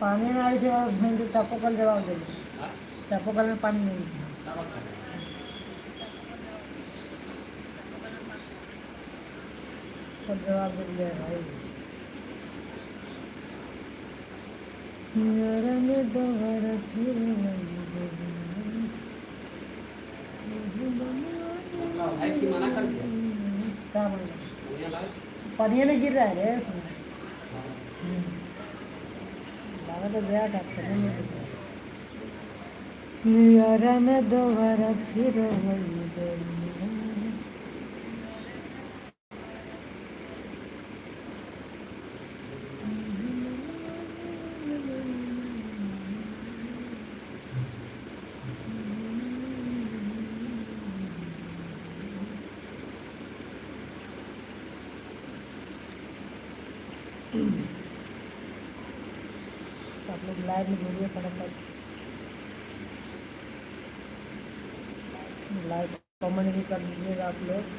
पानी नाली से भेज चापोकल जवाब दे चापोकल में पानी नहीं सब जवाब दे दिया भाई में दोबारा फिर भाई की मना कर दिया क्या बोला पानी में गिर रहा है रे बाबा तो गया था यारा में दोबारा फिर आप लोग लाइव में जुड़िए फटाफट लाइक कमेंट भी कर दीजिएगा आप लोग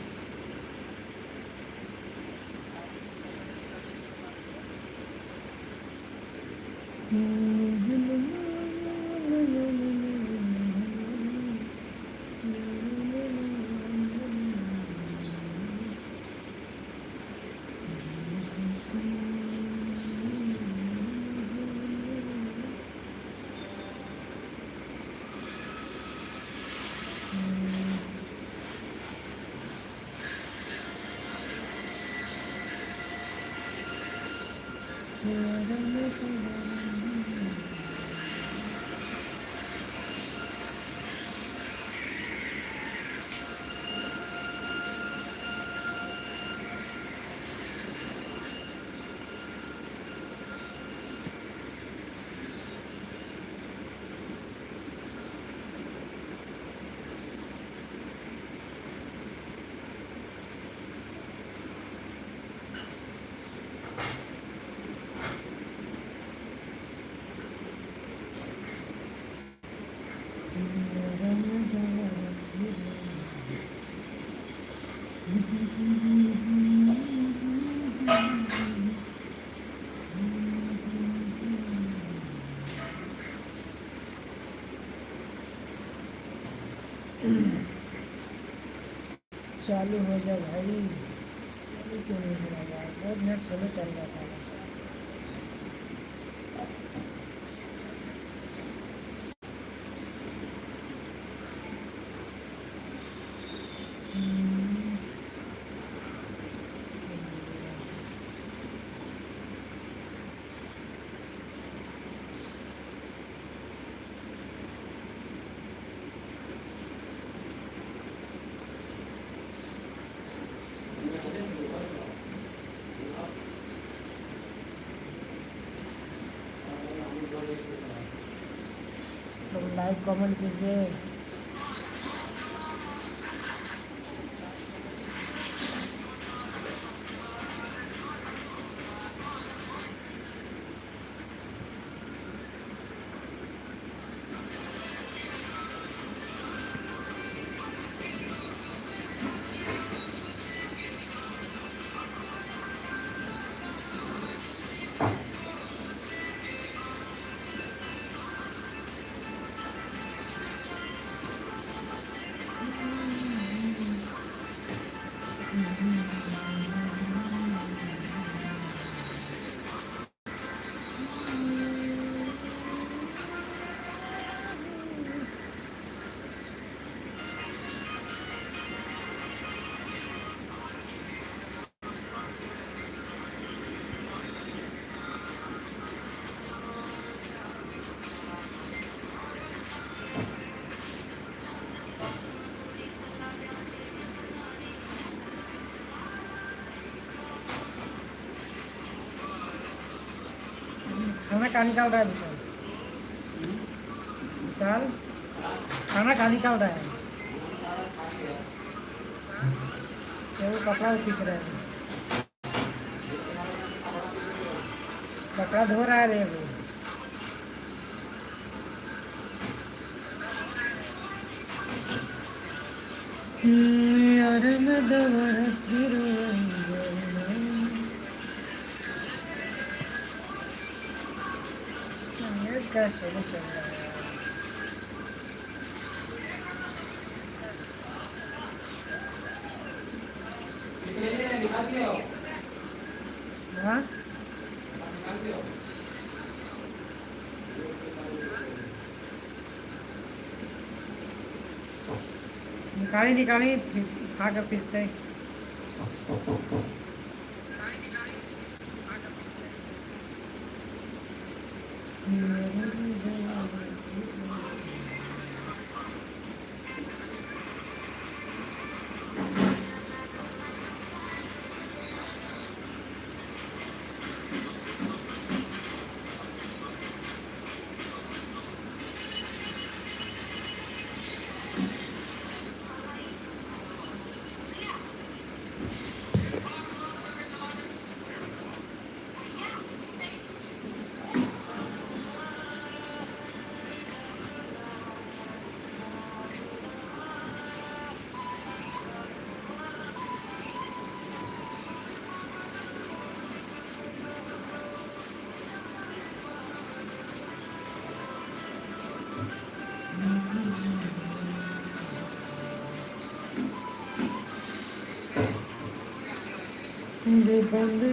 चालू हो जाए भाई क्यों नहीं हो रहा है बहुत नेट स्लो चल रहा था लाइक कमेंट कीजिए कहाँ निकाल रहा है विशाल? विशाल खाना कहाँ निकाल रहा है? क्या वो कपड़ा खींच रहा है? कपड़ा धो रहा है रे वो। यार मैं दोबारा फिर क्या शुरू चल रहा है? निकाल दिया हो? हाँ निकाल दिया हो? निकाली निकाली खा कर पीसते। बंद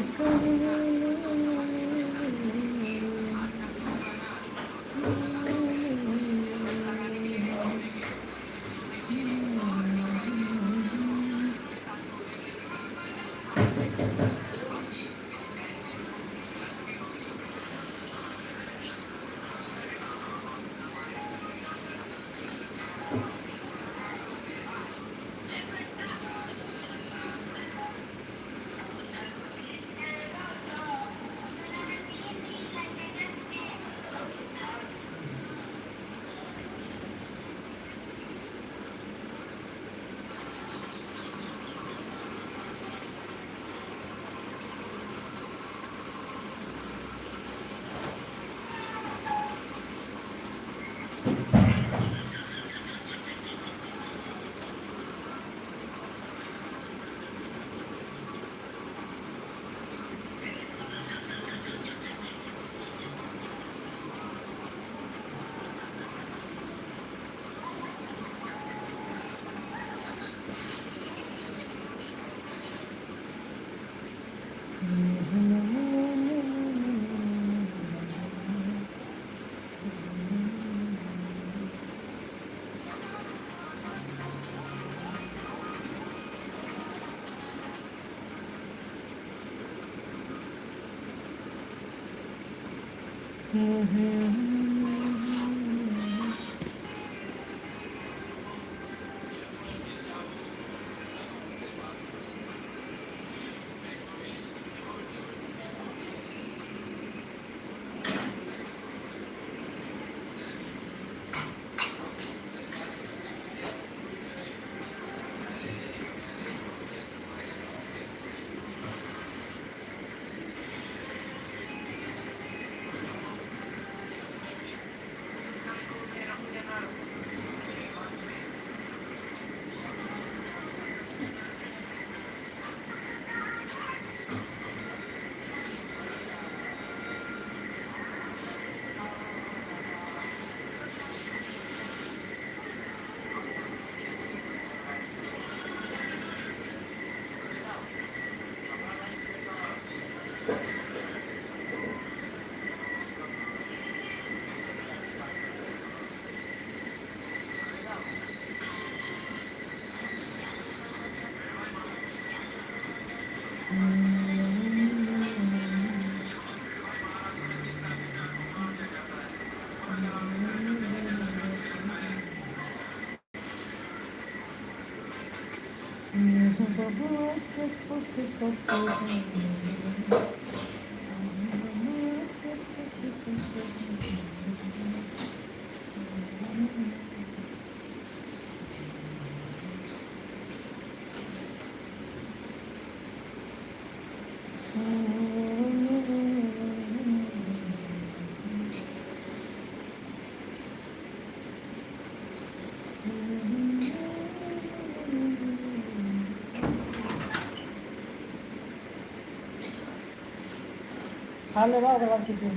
हाल लगा अगर आप किचन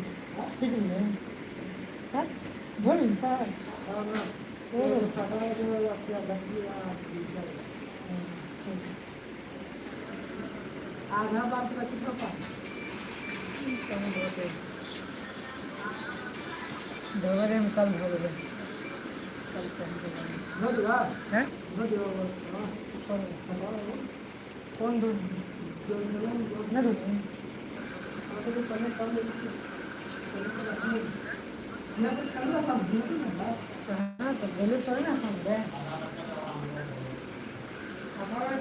किचन में हाँ धोनी सार आधा बात का कितना धोरे में कल धो गए कल हैं कौन दूध न दूध हाँ तो बोले तो है ना हम गए हमारा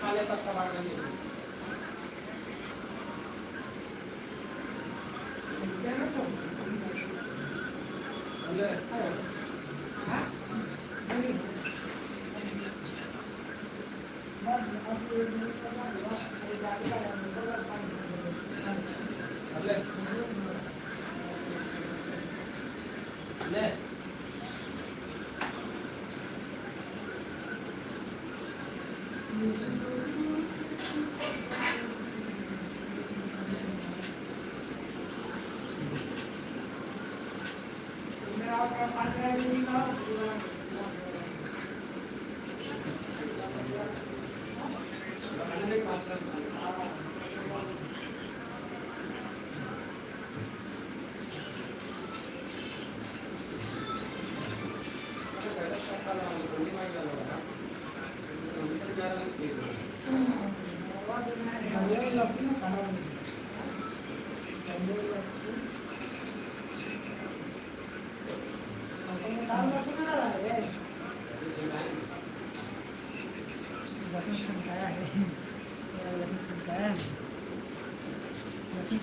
खाले तक का बात नहीं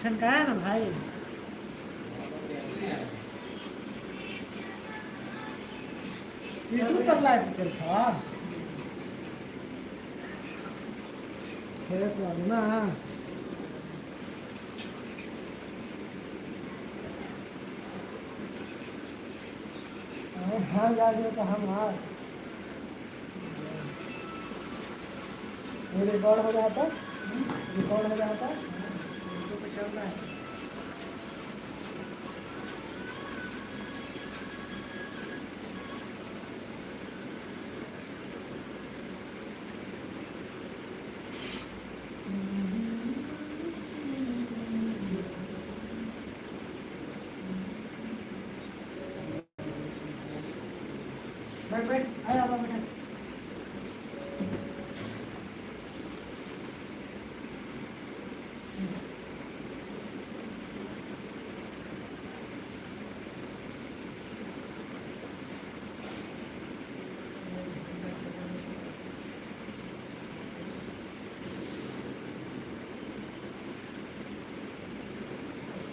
छनका है ना भाई यूट्यूब पर लाइव चल था फेस वाली ना हाँ जागे तो हम आज रिकॉर्ड हो जाता यूट्यूब पे चलना है बैठ आया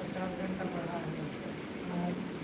बेटा घंटा पढ़ा है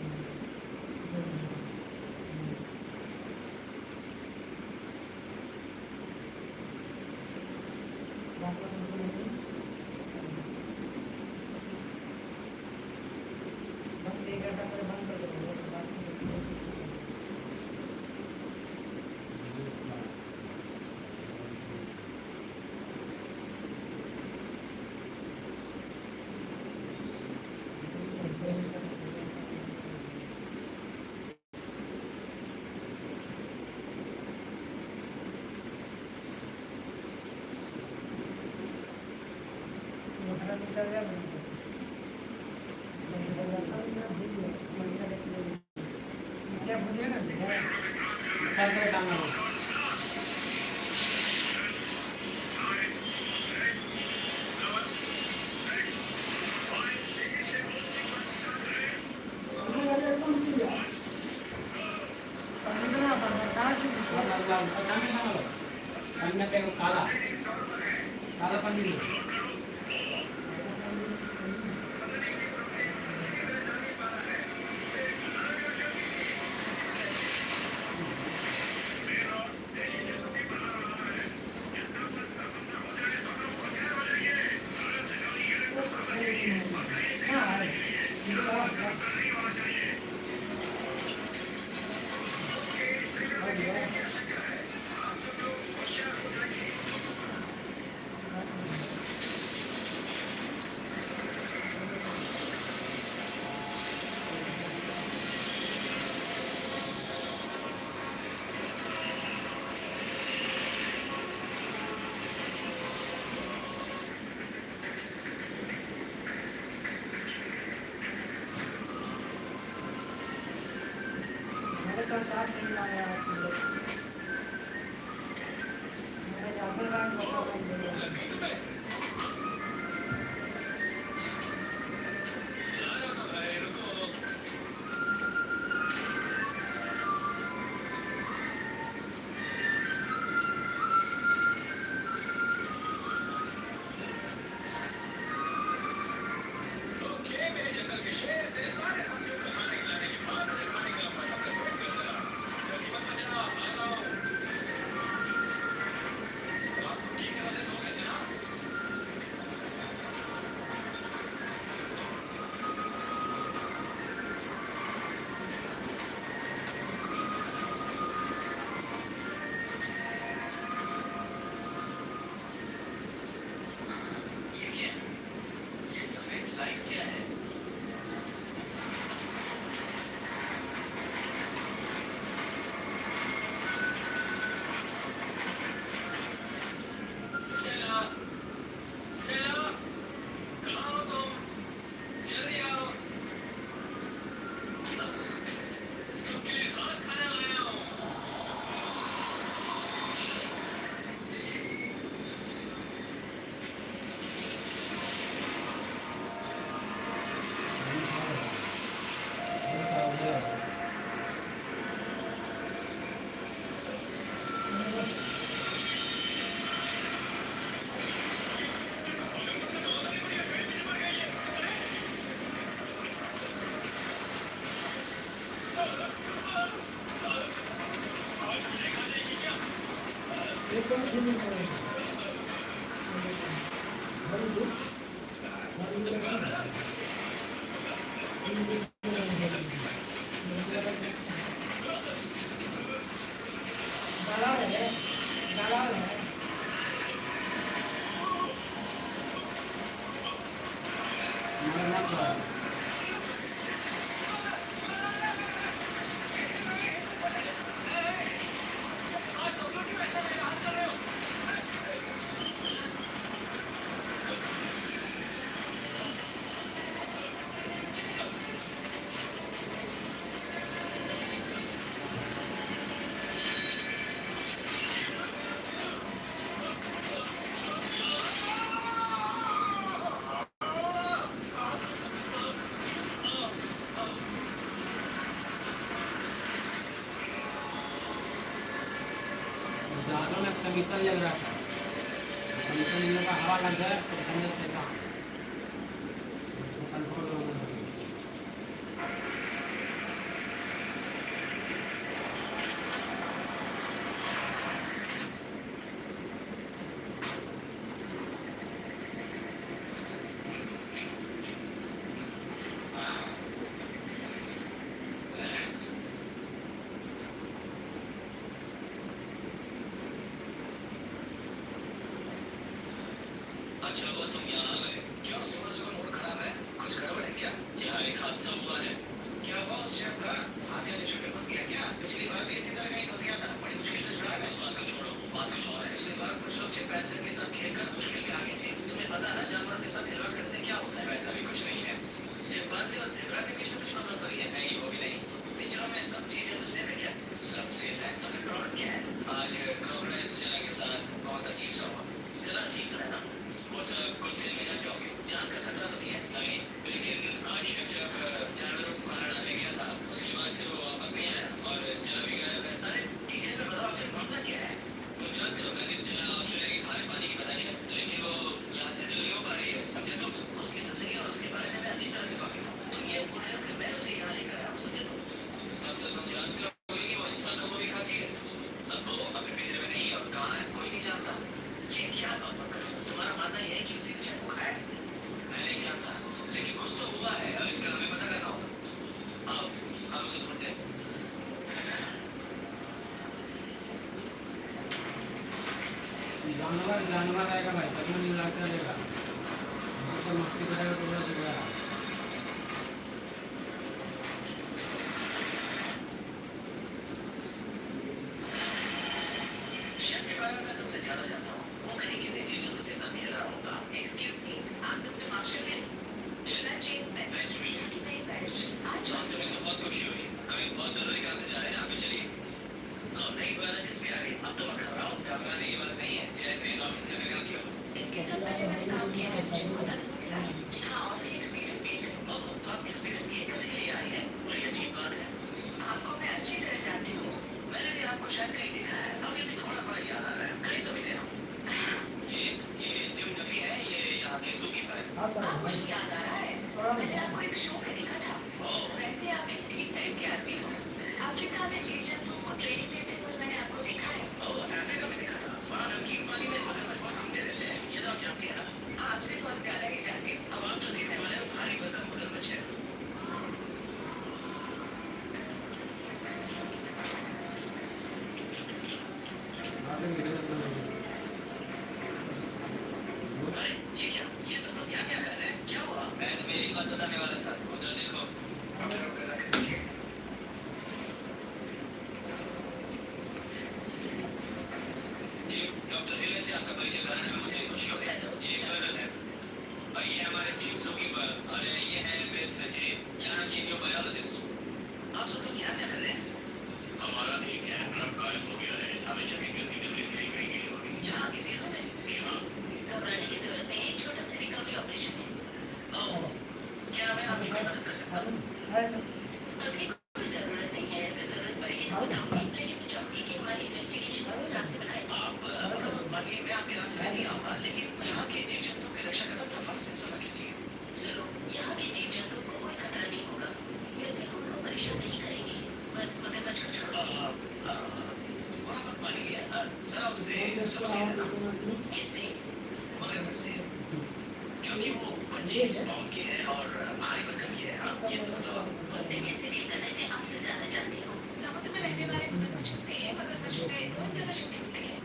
चल जाए काला काला पनीर इसका साथ नहीं आया आपके लिए। मेरा जाकर रंग बता रहा एकदम शुरू करेंगे। Very good. Very good. डाला है, डाला है। ज़्यादा में केमिकल लग रहा था, केमिकल लगने का हवा लग गया तो ठंडे से था कंट्रोल होना है। अच्छा हुआ तुम यहाँ आ गए। क्यों सुबह सुबह मूड खराब है? कुछ गड़बड़ है क्या? यहाँ एक हादसा हुआ है। क्या हुआ उस शेफ का? हाथ या निचोड़ में फंस गया क्या? पिछली बार भी इसी तरह कहीं फंस गया था, बड़ी मुश्किल से छुड़ा है। बात को छोड़ो, बात कुछ और है। पिछली बार कुछ लोग चिंपैंजी के साथ खेलकर मुश्किल में आ गए थे। तुम्हें पता है ना जानवर के साथ खिलवाड़ करने से क्या होता है? वैसा भी कुछ नहीं है। चिंपैंजी और ज़ेब्रा के बीच में कुछ नफरत तो है नहीं, वो भी नहीं। पिंजरों में सब चीजें तो सेफ है क्या? सब सेफ है तो फिर प्रॉब्लम क्या है? आज कॉन्फ्रेंस के साथ बहुत अजीब सा हुआ। स्टेला ठीक तो है ना? वो सब कुछ दिन में जान जाओगे। जान का खतरा तो नहीं है? नहीं, लेकिन आज शेफ जब जानवरों को खाना डालने गया था, उसके बाद से वो वापस नहीं आया और स्टेला भी गायब है। अरे डिटेल में बताओ कि मामला क्या है? तुम जानते हो ना कि स्टेला ऑस्ट्रेलिया के खाने पानी की पैदाइश है, लेकिन वो यहाँ से नहीं हो पा रही है। समझे तुम? उसकी जिंदगी और उसके बारे में मैं अच्छी तरह से वाकिफ हूँ। तुम ये बोल रहे हो कि मैं उसे यहाँ लेकर आया हूँ, समझे तुम? तब तो तुम जानते हो कि वो इंसानों को भी खाती है। अब वो अपने पिंजरे में नहीं है और कहाँ है कोई नहीं जानता। ये क्या बात कर रहे हो? तुम्हारा मानना यह है कि उसी बच्चे को खाया है? मैं नहीं जानता, लेकिन कुछ तो हुआ है और इसका हमें पता करना होगा। आओ, हम उसे ढूंढते हैं। जानवर जानवर रहेगा भाई, तभी नहीं लगता रहेगा। तो मस्ती करेगा तो बड़ा दिखेगा। शेफ के बारे में मैं तुमसे ज्यादा जानता हूँ। वो कहीं किसी जीव जंतु के साथ खेल रहा होगा। Excuse me, आप मिस्टर मार्शल हैं? Yes. मैं James max. Nice to meet you. कि नहीं, मैं just आज बहुत खुशी हुई। अभी बहुत जरूरी काम से जा रहे हैं, आप भी चलिए। एक शो में देखा था। वैसे आप एक ठीक टाइप के आदमी हो। अफ्रीका में जीव जंतुओं को ट्रेनिंग देते हुए मैंने आपको देखा है। अफ्रीका में देखा था। वहाँ नमकीन पानी में मगरमच्छ बहुत घूमते रहते हैं। ये तो आप जानती हैं ना। आपसे बहुत ज्यादा ही जानती हूँ। अब आप जो देखने वाले हो भारी भरकम मगरमच्छ है। अरे ये क्या? ये सब लोग यहाँ क्या कर रहे हैं? क्या हुआ? मैं तुम्हें यही बात बताने वाला था। उधर देखो। जी, डॉक्टर हिले से आपका परिचय कराने में मुझे खुशी हो गई। ये कर्नल है और ये हमारे चीफ ज़ूकीपर और ये है मिस सचिन, यहाँ की न्यू बायोलॉजिस्ट। आप सब लोग यहाँ क्या कर रहे हैं? हमारा एक एयरक्राफ्ट गायब हो गया है। हमेशा की किसी ने भी कहीं गई होगी। यहाँ किसी में? जी हाँ। घबराने की जरूरत नहीं, एक छोटा सा रिकवरी ऑपरेशन है। ओह, क्या मैं आपकी कोई मदद कर सकता हूँ? अभी कोई जरूरत नहीं है। अगर जरूरत पड़ेगी तो बताऊंगी, लेकिन मैं चाहूंगी कि हमारी इन्वेस्टिगेशन को रास्ते बनाए। आप बुरा मत मानिए, मैं आपके रास्ते में नहीं आऊंगा, लेकिन यहाँ के जीव जंतुओं की रक्षा करना मेरा फर्ज है, समझ लीजिए। चलो, यहाँ के जीव जंतुओं को कोई खतरा नहीं होगा। वैसे हम उनको परेशान नहीं करेंगे, बस मगरमच्छ को छोड़ेंगे। बुरा मत मानिए, जरा उससे समझिए ना। किससे? मगरमच्छ से, क्योंकि वो 25 पाउंड की है और भारी भरकम की है। आप ये सब लोग उससे कैसे डील करना है, मैं आपसे ज्यादा जानती हूँ। समुद्र में रहने वाले मगरमच्छों से मगरमच्छ पे बहुत ज्यादा शक्ति होती है।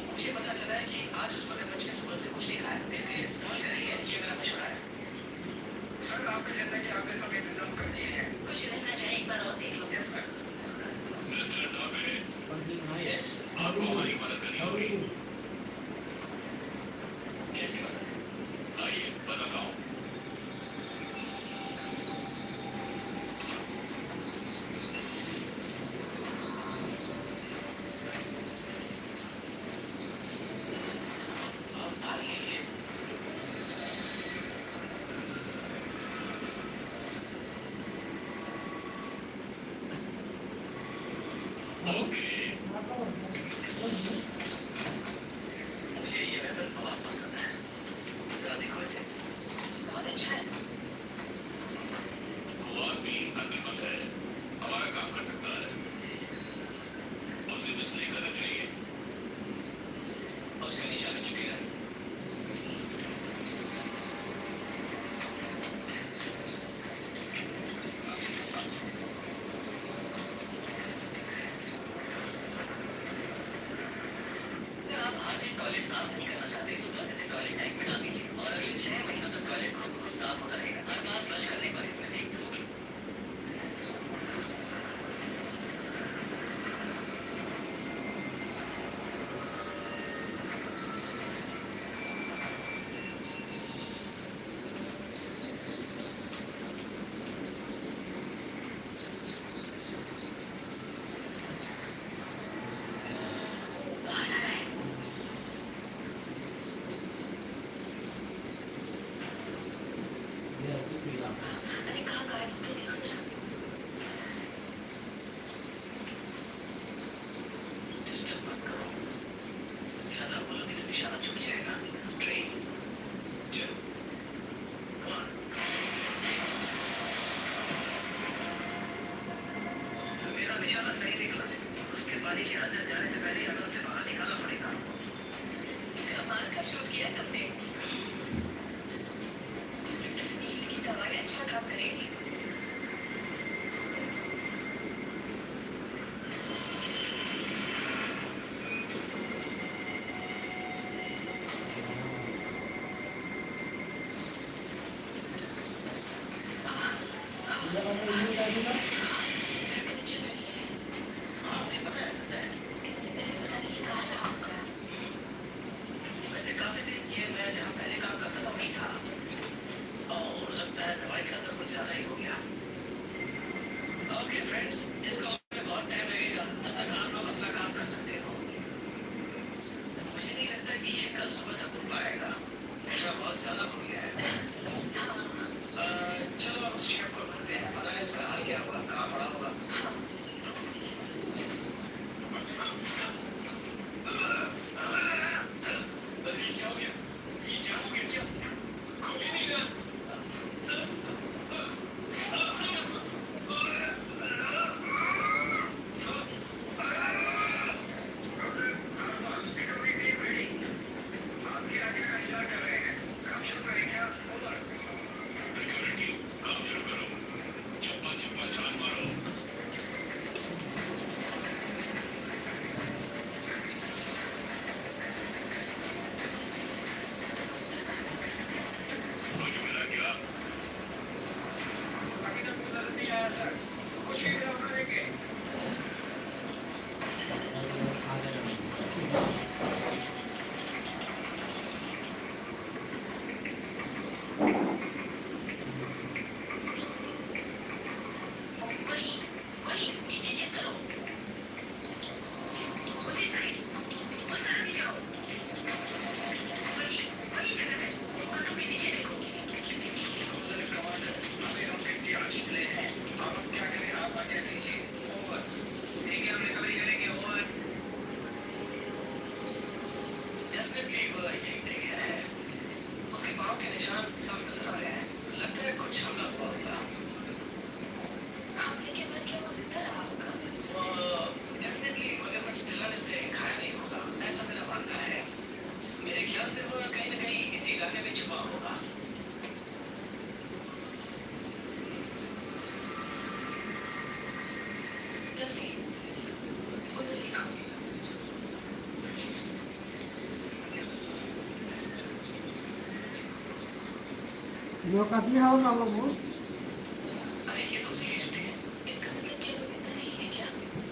मुझे पता चला है कि आज उस मगरमच्छ ने सुबह से कुछ नहीं खाया, इसलिए सवाल करेंगे, ये मेरा मशवरा है। सर, आपके जैसा कि आपने सब इंतजाम कर दिए हैं। कुछ रहना चाहिए, एक बार और देख लो। Yes ma'am. यस, आपको हमारी मदद करनी होगी। कैसी मदद? आइए बताता हूँ। आप भागिए। ओके, मुझे ये वेपन बहुत पसंद है। जरा देखो इसे, बहुत अच्छा है। वो आदमी अक्लमंद है, हमारा काम कर सकता है। उसे मिस नहीं करना चाहिए। उसका निशाना चुकेगा। आप हाथ टॉयलेट साफ नहीं करना चाहते तो बस इसे टॉयलेट टैंक में डाल दीजिए और अगले 6 महीनों तक टॉयलेट खुद खुद साफ होता रहेगा। हर बार फ्लश करने पर इसमें से एक डूबे। बाहर आ रहा है। अरे कहाँ गायब हो गए, देखो जरा। डिस्टर्ब मत करो, ज्यादा बोलोगे तो निशाना छूट जाएगा। 3, 2, 1। मेरा निशाना सही निकला है। उसके पानी के अंदर जाने से पहले हमें उसे बाहर निकालना पड़ेगा। कमाल का शो किया तुमने। नींद की दवाई अच्छा काम करेगी। धड़कन चल रही है। आपने पता है ऐसा है? इससे पहले पता नहीं ये कहाँ रहा होगा। वैसे काफी दिन ये मैं जहाँ पहले काम करता था वहीं था। और लगता है दवाई का असर कुछ ज्यादा ही हो गया। ओके फ्रेंड्स, इस कॉल में बहुत टाइम लगेगा, तब तक आप लोग अपना काम कर सकते हो। मुझे नहीं लगता कि ये कल सुबह तक हो पाएगा। नशा बहुत ज्यादा हो गया है। चलो हम उस शेफ को ढूंढते हैं, पता नहीं उसका हाल क्या होगा, कहाँ पड़ा होगा। ये क्या हो गया? ये क्या हो गया? क्या खोले नहीं ना? क्या है सर? कुछ भी बना देंगे। वही नीचे चेक करो। उसी साइड उस तरफ ही जाओ। वही जगह है। बातों के नीचे देखो। कमांडर, अभी हम कितनी आर्च मिले हैं। अब हम क्या करें? आप आज्ञा दीजिए। ओवर। ठीक है, हम रिकवरी करेंगे। ओवर। डेफिनेटली वो यहीं से गया है। उसके पाँव के निशान साफ नजर आ रहे हैं। लगता है कुछ हमला हुआ होगा। हमले के बाद क्या वो जिंदा रहा होगा? डेफिनेटली मगरमच्छ टिलाने से खाया नहीं होगा, ऐसा मेरा मानना है। मेरे ख्याल से वो कहीं न कहीं इसी इलाके में छुपा होगा। डफी, उधर देखो। यो काफी हाव ना लोगों अरे ये तो उसी के जूते हैं। इसका मतलब क्या वो जिंदा नहीं है क्या?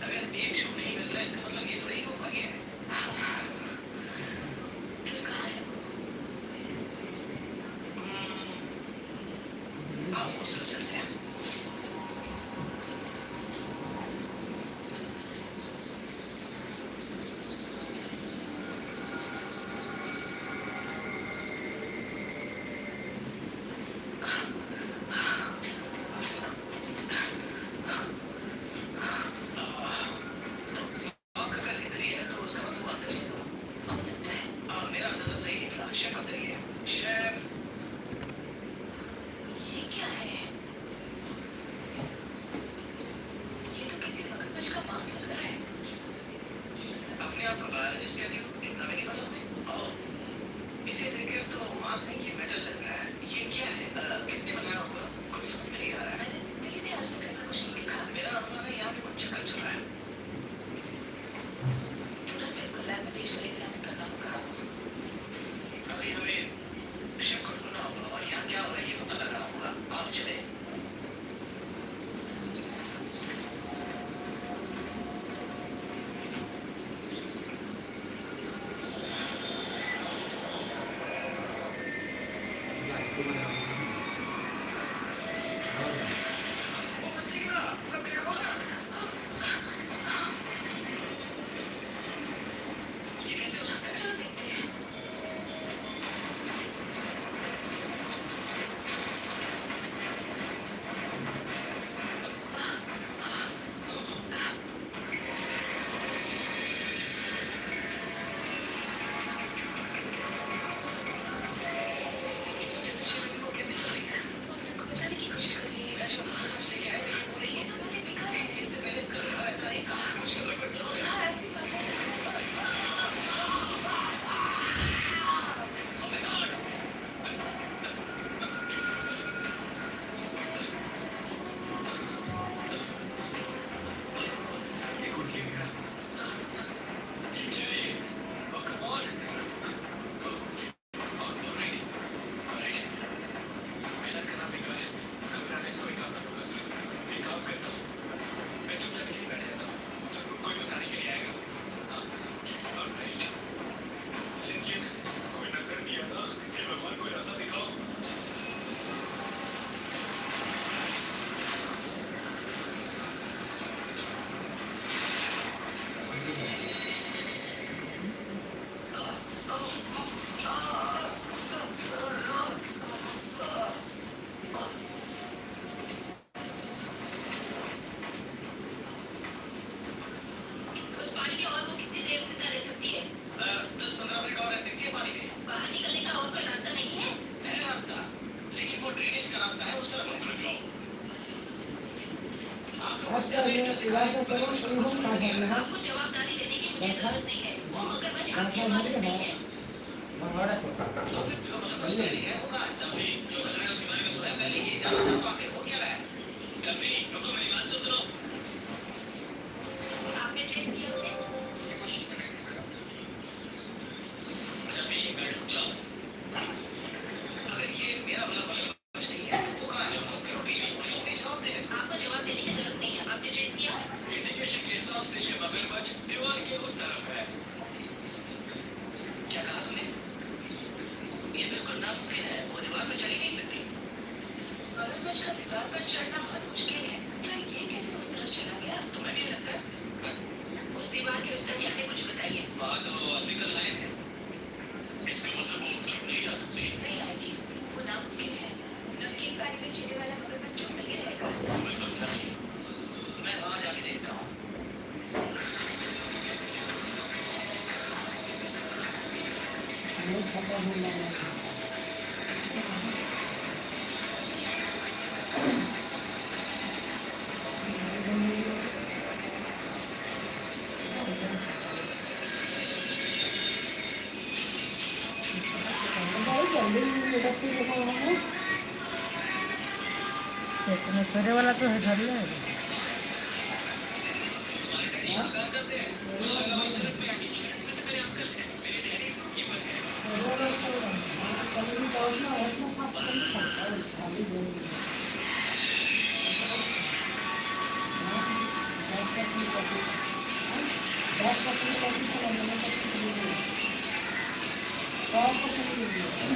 अगर एक शू नहीं मिल रहा, इसका मतलब ये थोड़ी ही वो मर गया है। फिर कहाँ है वो? हम उस तरफ चलते हैं। अगर इधर ही है तो उसका मतलब आकर्षित हो सकता है। मेरा अंदाजा सही निकला। शेफ अंदर ही है। शेफ, ये क्या है? ये तो किसी मगरमच्छ का मांस लग रहा है। अपने आप को बायोलॉजिस्ट कहती हो? इतना भी नहीं पता तुम्हें? ओह, इसे देखकर तो मांस नहीं, ये मेटल लग रहा है। ये क्या है? किसने बनाया होगा? कुछ समझ में नहीं आ रहा है। मैंने जिंदगी में आज तक ऐसा कुछ नहीं देखा। मेरा अनुमान है यहाँ पे कुछ चक्कर चल रहा है। तुरंत इसको लैब में भेजकर एग्जामिन करना होगा। अभी हमें शेफ को ढूंढना होगा और यहाँ क्या हो रहा है ये पता लगाना होगा। आओ चले। सब देखो ना। ये कैसे हो सकता है? चलो देखते हैं। वो कैसे चल रही है? वो अपने को बचाने की कोशिश कर रही है। मैं जो मगरमच्छ लेके आया था, ये बोल रही है सब बातें बेकार है। इससे पहले इसका व्यवहार ऐसा नहीं था। मुझे लगभग जरूर है। हाँ, ऐसी बात है। Oh my God! ये कौन गिरेगा? ये क्या है? Oh, come on! Oh, alright. Alright. मेहनत करना बेकार है। घबराने से कोई काम ना होगा। एक काम करता हूँ। मैं चुपचाप यहीं बैठ जाता हूँ। जरूर कोई बचाने के लिए आएगा। हाँ, alright. लेकिन कोई नजर नहीं आ रहा। हे भगवान, कोई रास्ता दिखाओ। उस पानी में और वो कितनी देर जिंदा रह सकती है? 10-15 मिनट और रह सकती है पानी में। बाहर निकलने का और कोई रास्ता नहीं है? है रास्ता, लेकिन वो ड्रेनेज का रास्ता है, उस तरफ मत जाओ। आप लोग अच्छा ये इलाका करो शुरू का है ना आपको जवाबदारी देने की मुझे जरूरत नहीं है। वो मगरमच्छ आपके आपका मालिक मालिक नहीं है। है। मंगवाड़ा तो फिर जो मगरमच्छ पहले है होगा। डफी, जो कर रहे हो उसके बारे में सुना है? पहले ही जाना चाहता हूँ, आखिर हो क्या रहा है? डफी, रुको, मेरी बात तो सुनो। आपने ट्रेस किया उसे? कोशिश कर रहे थे मैडम। डफी, बैठ उठ जाओ। अगर ये मेरा वाला मगरमच्छ नहीं है, वो कहाँ है जो तुम करोगे? मुझे जवाब दे रहे थे। आपको जवाब आपने ट्रेस किया? इंडिकेशन के हिसाब से ये मगरमच्छ दीवार के उस तरफ है। क्या कहा तुमने? ये बिल्कुल नामुमकिन है, वो दीवार पर चढ़ ही नहीं सकती। मगरमच्छ का दीवार पर चढ़ना बहुत मुश्किल है, फिर ये कैसे उस तरफ चला गया? तुम्हें भी लगता है? उस दीवार के उस तरफ क्या है, मुझे बताइए। वहाँ तो अफ्रीकन लायन है। इसका मतलब वो उस तरफ नहीं आ सकती। नहीं आएगी, वो नामुमकिन है। नमकीन पानी में जीने वाला मगरमच्छ चुप नहीं रहेगा। मैं समझा नहीं। मैं वहाँ जाके देखता हूँ। बहुत खतरनाक लग रहा है। बहुत जल्दी रस्सी देखा हमने। तो तुम्हें फेरे वाला तो है धर ले। बहुत